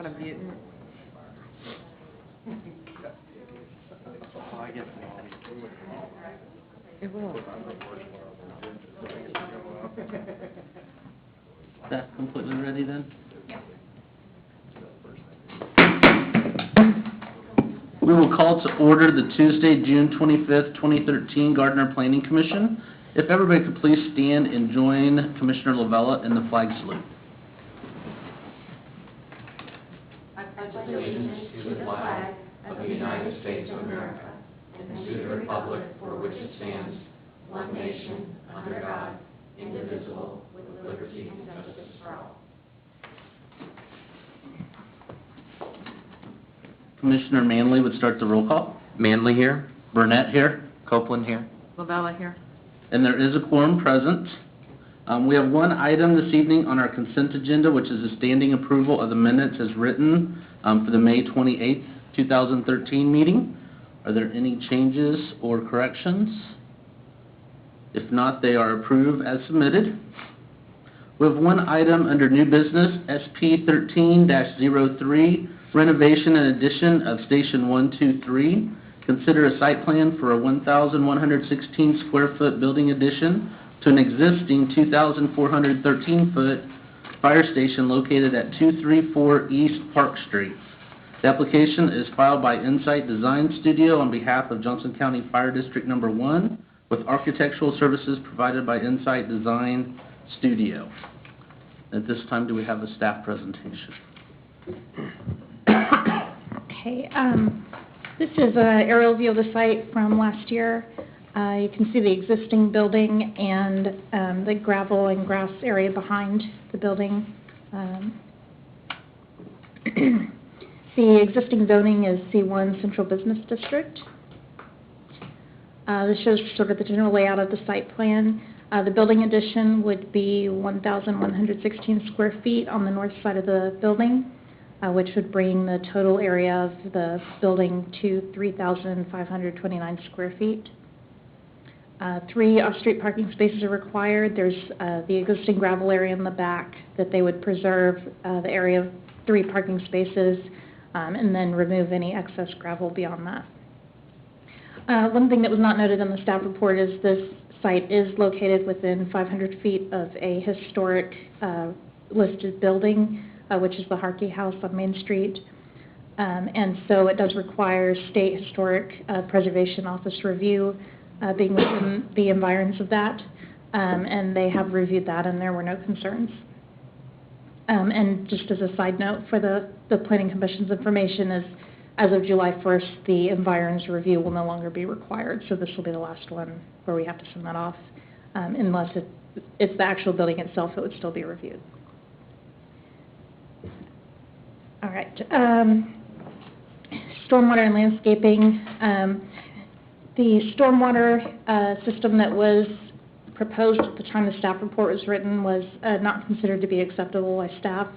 gonna be. I guess It will. Is that completely ready then? We will call to order the Tuesday, June 25th, 2013 Gardner Planning Commission. If everybody could please stand and join Commissioner Lavella in the flag salute. I pledge allegiance to the flag of the United States of America and to the republic for which it stands, one nation, under God, indivisible, with liberty and justice for all. Commissioner Manley would start the roll call. Manley here. Burnett here. Copeland here. Lavella here. And there is a quorum present. We have one item this evening on our consent agenda, which is a standing approval of the minutes as written for the May 28th, 2013 meeting. Are there any changes or corrections? If not, they are approved as submitted. We have one item under new business, SP 13-03, renovation and addition of Station 123. Consider a site plan for a 1,116 square foot building addition to an existing 2,413 foot fire station located at 234 East Park Street. The application is filed by Insight Design Studio on behalf of Johnson County Fire District Number 1 with architectural services provided by Insight Design Studio. At this time, do we have a staff presentation? Okay, this is an aerial view of the site from last year. You can see the existing building and the gravel and grass area behind the building. The existing zoning is C1 Central Business District. This shows sort of the general layout of the site plan. The building addition would be 1,116 square feet on the north side of the building, which would bring the total area of the building to 3,529 square feet. 3 off-street parking spaces are required. There's the existing gravel area in the back that they would preserve the area of 3 parking spaces and then remove any excess gravel beyond that. One thing that was not noted in the staff report is this site is located within 500 feet of a historic listed building, which is the Harkey House on Main Street. And so it does require State Historic Preservation Office review being within the environs of that. And they have reviewed that and there were no concerns. And just as a side note for the Planning Commission's information is, as of July 1st, the environs review will no longer be required. So this will be the last one where we have to send that off. Unless it's the actual building itself, it would still be reviewed. All right. Stormwater and landscaping. The stormwater system that was proposed at the time the staff report was written was not considered to be acceptable by staff.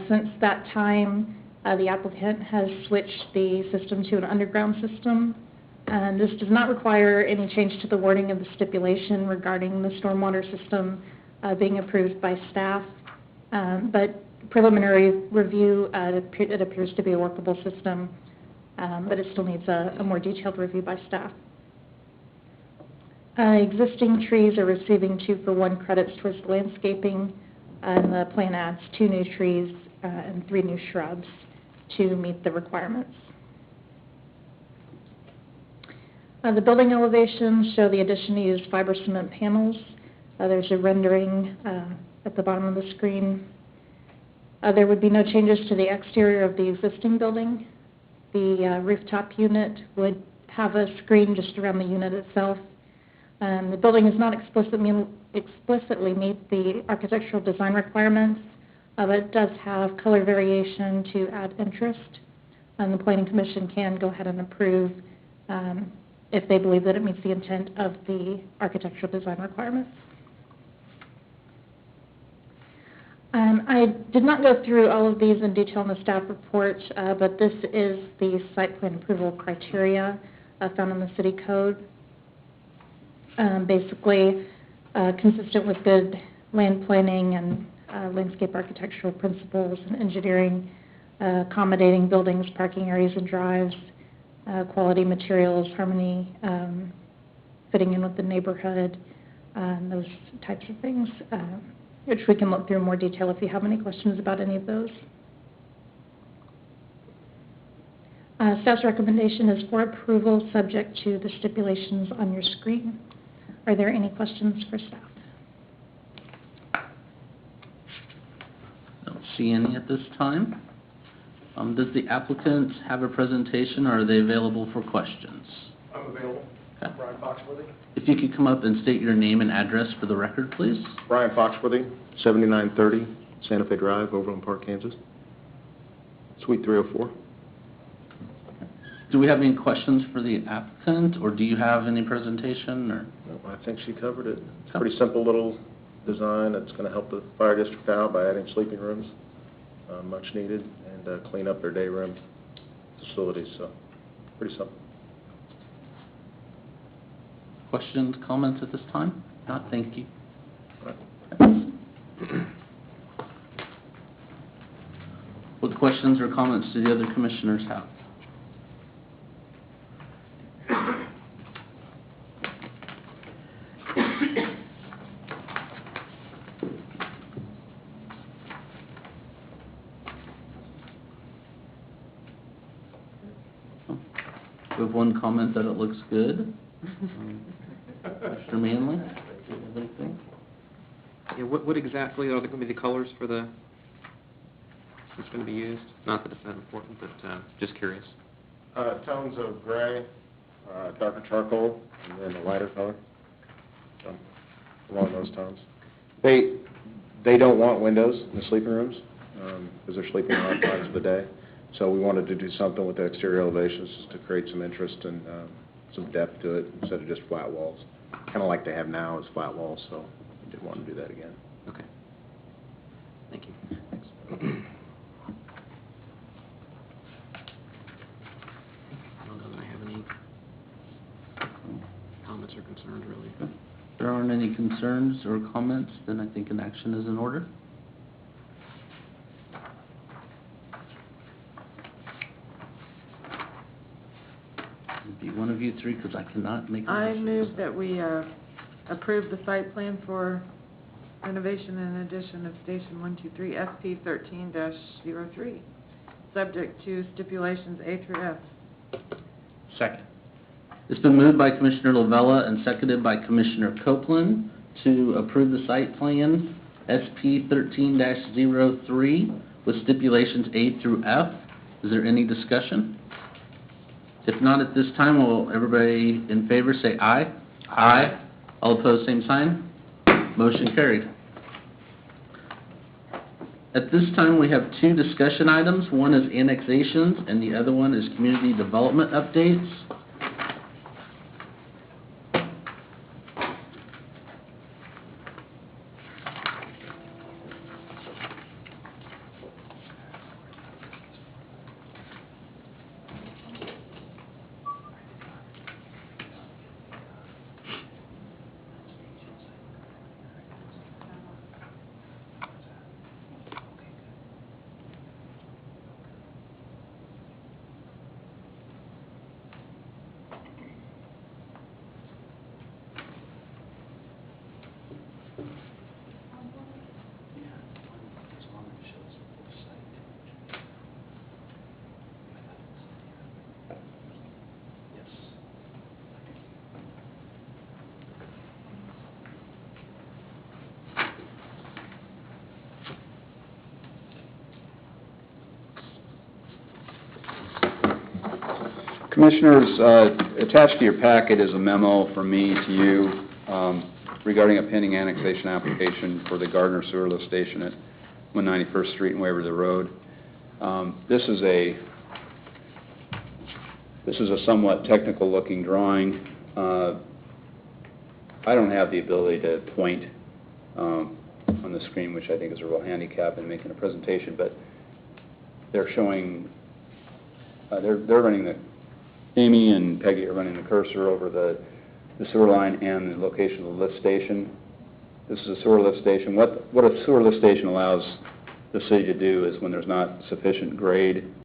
Since that time, the applicant has switched the system to an underground system. And this does not require any change to the wording of the stipulation regarding the stormwater system being approved by staff. But preliminary review, it appears to be a workable system, but it still needs a more detailed review by staff. Existing trees are receiving 2-for-1 credits towards landscaping, and the plan adds 2 new trees and 3 new shrubs to meet the requirements. The building elevations show the addition to use fiber cement panels. There's a rendering at the bottom of the screen. There would be no changes to the exterior of the existing building. The rooftop unit would have a screen just around the unit itself. The building does not explicitly meet the architectural design requirements, but it does have color variation to add interest. And the Planning Commission can go ahead and approve if they believe that it meets the intent of the architectural design requirements. I did not go through all of these in detail in the staff report, but this is the site plan approval criteria found in the city code. Basically, consistent with good land planning and landscape architectural principles and engineering, accommodating buildings, parking areas and drives, quality materials, harmony, fitting in with the neighborhood, those types of things, which we can look through in more detail if you have any questions about any of those. Staff's recommendation is for approval subject to the stipulations on your screen. Are there any questions for staff? Don't see any at this time. Does the applicant have a presentation, or are they available for questions? I'm available. Okay. Brian Foxworthy. If you could come up and state your name and address for the record, please. Brian Foxworthy, 7930 Santa Fe Drive, Overland Park, Kansas. Suite 304. Do we have any questions for the applicant, or do you have any presentation? Or No, I think she covered it. It's a pretty simple little design that's going to help the fire district out by adding sleeping rooms, much needed, and clean up their day room facilities. So, pretty simple. questions, comments at this time? Not, thank you. What questions or comments do the other commissioners have? We have one comment that it looks good. Mr. Manley, do you have anything? Yeah, what exactly are going to be the colors for the, that's going to be used? Not that it's that important, but just curious. Tones of gray, darker charcoal, and then a lighter color. So, along those tones. They don't want windows in the sleeping rooms because they're sleeping a lot of times of the day. So we wanted to do something with the exterior elevations to create some interest and some depth to it instead of just flat walls. Kind of like they have now is flat walls, so we did want to do that again. Okay. Thank you. Thanks. I don't know that I have any comments or concerns, really. If there aren't any concerns or comments, then I think an action is in order. It'd be one of you three, because I cannot make a I motion. move that we approve the site plan for renovation and addition of Station 123 SP 13-03, subject to stipulations A through F. Second. It's been moved by Commissioner Lavella and seconded by Commissioner Copeland to approve the site plan SP 13-03 with stipulations A through F. Is there any discussion? If not at this time, will everybody in favor say aye? Aye. All opposed, same sign. Motion carried. At this time, we have two discussion items. One is annexations, and the other one is community development updates. Commissioners, attached to your packet is a memo from me to you regarding a pending annexation application for the Gardner Sewer Lift Station at 191st Street and Waverly Road. This is a somewhat technical-looking drawing. I don't have the ability to point on the screen, which I think is a real handicap in making a presentation, but they're showing, they're running the Amy and Peggy are running the cursor over the sewer line and the location of the lift station. This is a sewer lift station. What a sewer lift station allows the city to do is when there's not sufficient grade